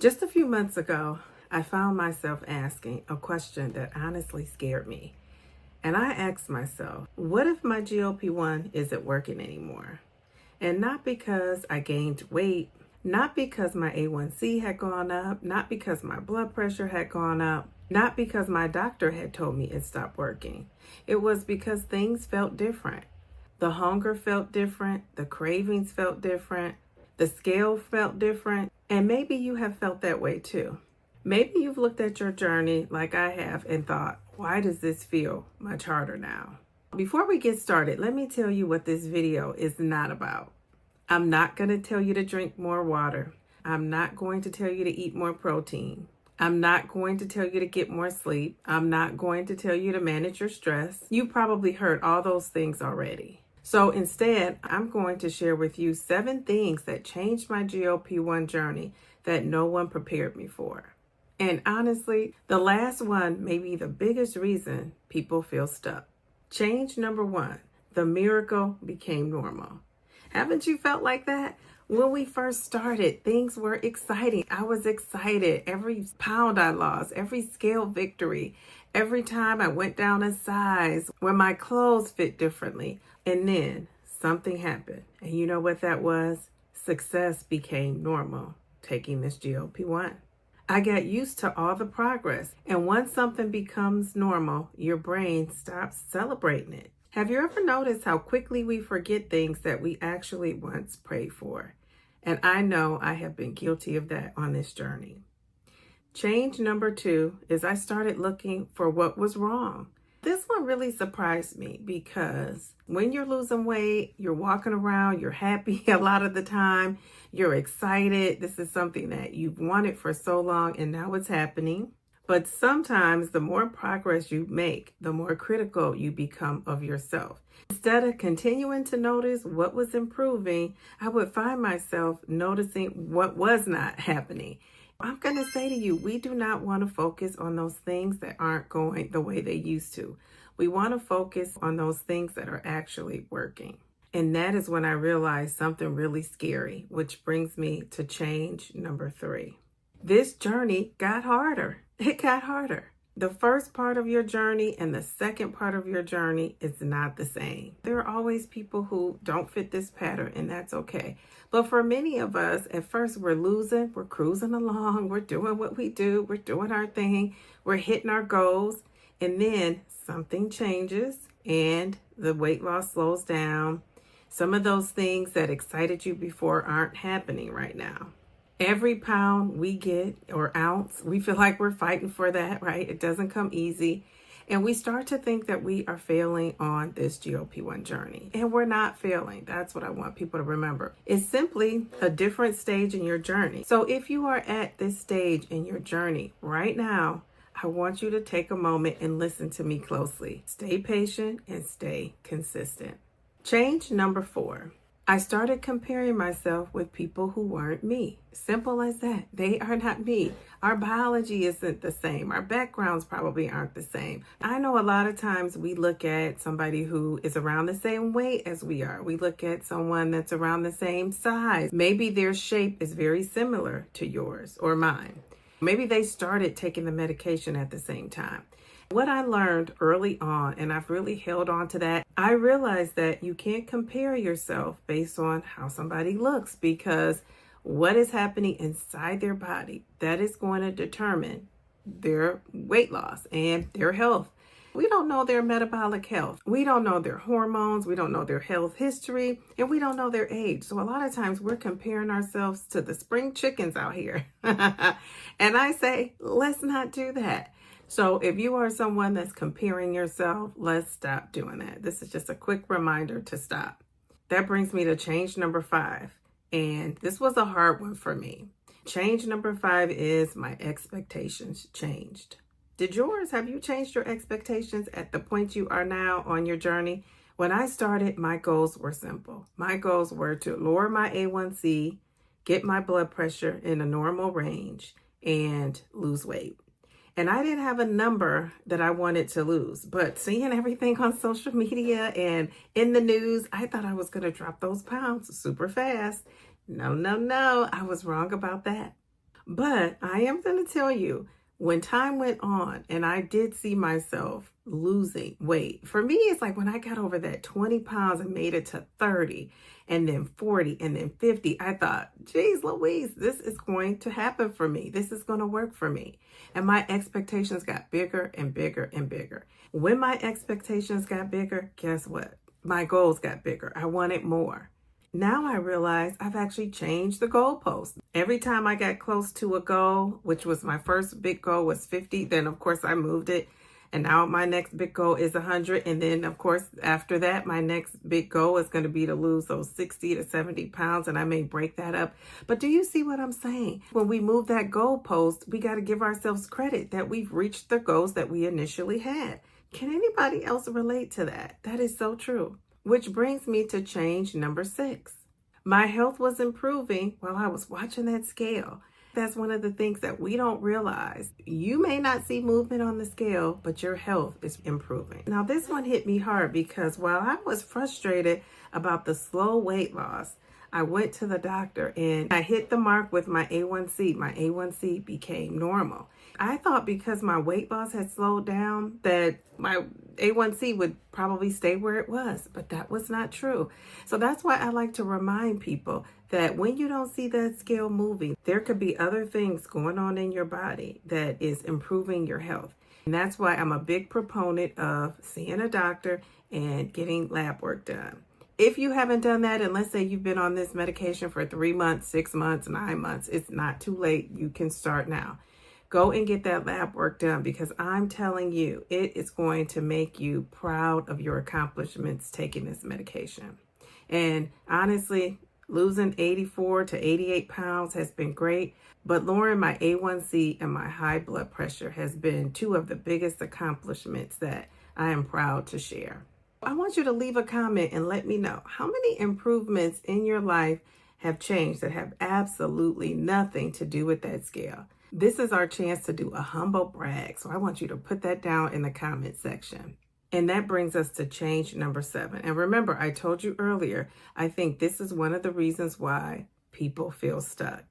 Just a few months ago, I found myself asking a question that honestly scared me. And I asked myself, what if my GLP-1 isn't working anymore? And not because I gained weight, not because my A1C had gone up, not because my blood pressure had gone up, not because my doctor had told me it stopped working. It was because things felt different. The hunger felt different, the cravings felt different, the scale felt different, and maybe you have felt that way too. Maybe you've looked at your journey like I have and thought, why does this feel much harder now? Before we get started, let me tell you what this video is not about. I'm not going to tell you to drink more water. I'm not going to tell you to eat more protein. I'm not going to tell you to get more sleep. I'm not going to tell you to manage your stress. You probably heard all those things already. So instead, I'm going to share with you 7 things that changed my GLP-1 journey that no one prepared me for. And honestly, the last one may be the biggest reason people feel stuck. Change number 1, the miracle became normal. Haven't you felt like that? When we first started, things were exciting. I was excited. Every pound I lost, every scale victory, every time I went down a size, when my clothes fit differently. And then something happened. And you know what that was? Success became normal, taking this GLP-1. I got used to all the progress. And once something becomes normal, your brain stops celebrating it. Have you ever noticed how quickly we forget things that we actually once prayed for? And I know I have been guilty of that on this journey. Change number 2 is I started looking for what was wrong. This one really surprised me because when you're losing weight, you're walking around, you're happy a lot of the time, you're excited. This is something that you've wanted for so long and now it's happening. But sometimes the more progress you make, the more critical you become of yourself. Instead of continuing to notice what was improving, I would find myself noticing what was not happening. I'm going to say to you, we do not want to focus on those things that aren't going the way they used to. We want to focus on those things that are actually working. And that is when I realized something really scary, which brings me to change number 3. This journey got harder. It got harder. The first part of your journey and the second part of your journey is not the same. There are always people who don't fit this pattern, and that's okay. But for many of us, at first we're cruising along, we're doing what we do, we're doing our thing, we're hitting our goals, and then something changes and the weight loss slows down. Some of those things that excited you before aren't happening right now. Every pound we get or ounce, we feel like we're fighting for that, right? It doesn't come easy. And we start to think that we are failing on this GLP-1 journey. And we're not failing. That's what I want people to remember. It's simply a different stage in your journey. So if you are at this stage in your journey right now, I want you to take a moment and listen to me closely. Stay patient and stay consistent. Change number 4. I started comparing myself with people who weren't me. Simple as that. They are not me. Our biology isn't the same. Our backgrounds probably aren't the same. I know a lot of times we look at somebody who is around the same weight as we are. We look at someone that's around the same size. Maybe their shape is very similar to yours or mine. Maybe they started taking the medication at the same time. What I learned early on, and I've really held on to that, I realized that you can't compare yourself based on how somebody looks, because what is happening inside their body, that is going to determine their weight loss and their health. We don't know their metabolic health. We don't know their hormones. We don't know their health history, and we don't know their age. So a lot of times we're comparing ourselves to the spring chickens out here. And I say, let's not do that. So if you are someone that's comparing yourself, let's stop doing that. This is just a quick reminder to stop. That brings me to change number 5. And this was a hard one for me. Change number 5 is my expectations changed. Did yours? Have you changed your expectations at the point you are now on your journey? When I started, my goals were simple. My goals were to lower my A1C, get my blood pressure in a normal range, and lose weight. And I didn't have a number that I wanted to lose, but seeing everything on social media and in the news, I thought I was going to drop those pounds super fast. No, I was wrong about that. But I am going to tell you, when time went on and I did see myself losing weight, for me, it's like when I got over that 20 pounds and made it to 30 and then 40 and then 50, I thought, geez, Louise, this is going to happen for me. This is going to work for me. And my expectations got bigger and bigger and bigger. When my expectations got bigger, guess what? My goals got bigger. I wanted more. Now I realize I've actually changed the goalpost. Every time I got close to a goal, which was my first big goal was 50, then of course I moved it. And now my next big goal is 100. And then of course, after that, my next big goal is going to be to lose those 60 to 70 pounds. And I may break that up. But do you see what I'm saying? When we move that goalpost, we got to give ourselves credit that we've reached the goals that we initially had. Can anybody else relate to that? That is so true. Which brings me to change number 6. My health was improving while I was watching that scale. That's one of the things that we don't realize. You may not see movement on the scale, but your health is improving. Now, this one hit me hard because while I was frustrated about the slow weight loss, I went to the doctor and I hit the mark with my A1C. My A1C became normal. I thought because my weight loss had slowed down that my A1C would probably stay where it was, but that was not true. So that's why I like to remind people that when you don't see that scale moving, there could be other things going on in your body that is improving your health. And that's why I'm a big proponent of seeing a doctor and getting lab work done. If you haven't done that, and let's say you've been on this medication for 3 months, 6 months, 9 months, it's not too late. You can start now. Go and get that lab work done because I'm telling you, it is going to make you proud of your accomplishments taking this medication. And honestly, losing 84 to 88 pounds has been great, but lowering my A1C and my high blood pressure has been 2 of the biggest accomplishments that I am proud to share. I want you to leave a comment and let me know how many improvements in your life have changed that have absolutely nothing to do with that scale. This is our chance to do a humble brag, so I want you to put that down in the comment section. And that brings us to change number 7. And remember, I told you earlier, I think this is one of the reasons why people feel stuck.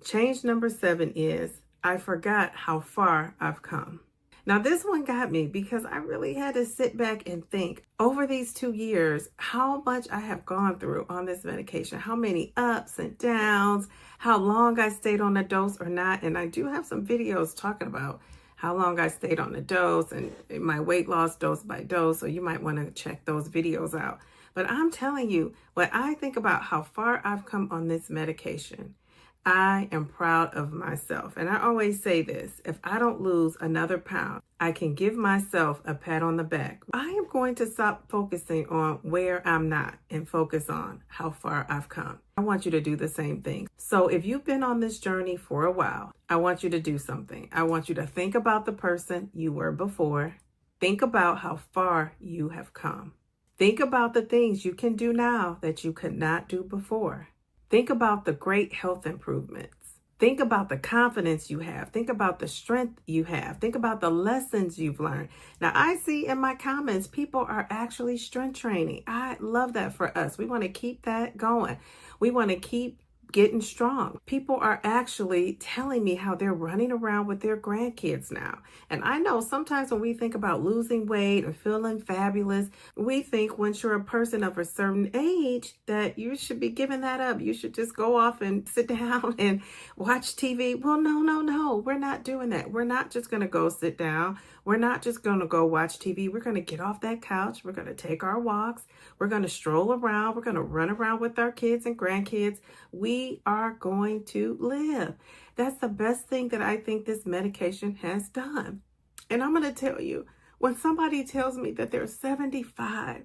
Change number 7 is, I forgot how far I've come. Now, this one got me because I really had to sit back and think over these 2 years how much I have gone through on this medication, how many ups and downs, how long I stayed on the dose or not. And I do have some videos talking about how long I stayed on the dose and my weight loss dose by dose. So you might want to check those videos out. But I'm telling you, when I think about how far I've come on this medication, I am proud of myself. And I always say this, if I don't lose another pound, I can give myself a pat on the back. I am going to stop focusing on where I'm not and focus on how far I've come. I want you to do the same thing. So if you've been on this journey for a while, I want you to do something. I want you to think about the person you were before. Think about how far you have come. Think about the things you can do now that you could not do before. Think about the great health improvements. Think about the confidence you have. Think about the strength you have. Think about the lessons you've learned. Now, I see in my comments, people are actually strength training. I love that for us. We want to keep that going. We want to keep getting strong. People are actually telling me how they're running around with their grandkids now. And I know sometimes when we think about losing weight or feeling fabulous, we think once you're a person of a certain age that you should be giving that up. You should just go off and sit down and watch TV. Well, no. We're not doing that. We're not just going to go sit down. We're not just going to go watch TV. We're going to get off that couch. We're going to take our walks. We're going to stroll around. We're going to run around with our kids and grandkids. We are going to live. That's the best thing that I think this medication has done. And I'm going to tell you, when somebody tells me that they're 75,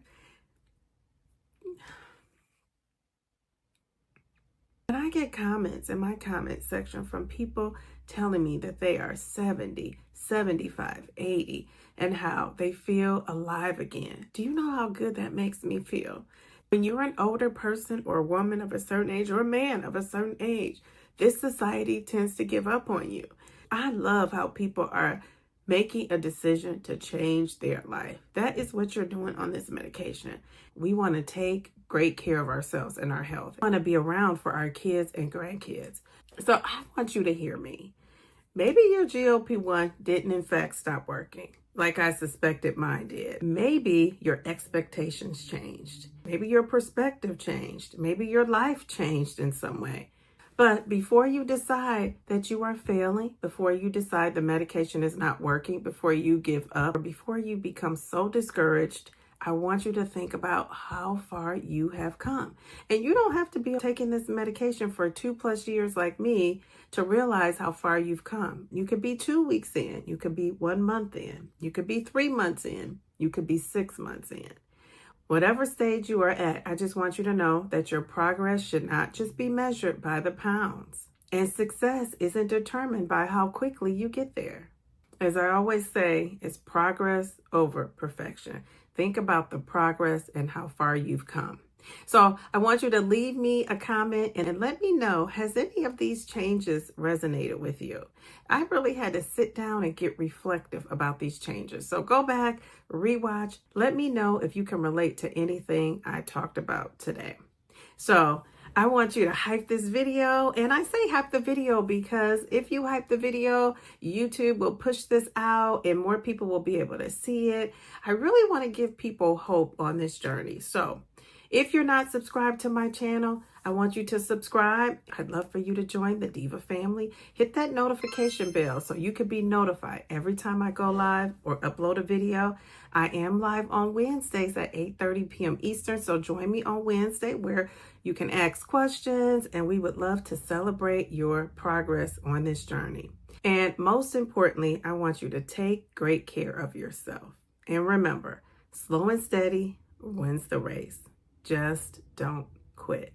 and I get comments in my comment section from people telling me that they are 70, 75, 80, and how they feel alive again. Do you know how good that makes me feel? When you're an older person or a woman of a certain age or a man of a certain age, this society tends to give up on you. I love how people are making a decision to change their life. That is what you're doing on this medication. We want to take great care of ourselves and our health. We want to be around for our kids and grandkids. So I want you to hear me. Maybe your GLP-1 didn't in fact stop working, like I suspected mine did. Maybe your expectations changed. Maybe your perspective changed. Maybe your life changed in some way. But before you decide that you are failing, before you decide the medication is not working, before you give up, or before you become so discouraged, I want you to think about how far you have come. And you don't have to be taking this medication for 2+ years like me to realize how far you've come. You could be 2 weeks in, you could be 1 month in, you could be 3 months in, you could be 6 months in. Whatever stage you are at, I just want you to know that your progress should not just be measured by the pounds. And success isn't determined by how quickly you get there. As I always say, it's progress over perfection. Think about the progress and how far you've come. So I want you to leave me a comment and let me know, has any of these changes resonated with you? I really had to sit down and get reflective about these changes. So go back, rewatch, let me know if you can relate to anything I talked about today. So I want you to hype this video, and I say hype the video because if you hype the video, YouTube will push this out and more people will be able to see it. I really want to give people hope on this journey. So if you're not subscribed to my channel, I want you to subscribe. I'd love for you to join the Diva family. Hit that notification bell so you can be notified every time I go live or upload a video. I am live on Wednesdays at 8:30 p.m. Eastern, so join me on Wednesday where you can ask questions and we would love to celebrate your progress on this journey. And most importantly, I want you to take great care of yourself. And remember, slow and steady wins the race. Just don't quit.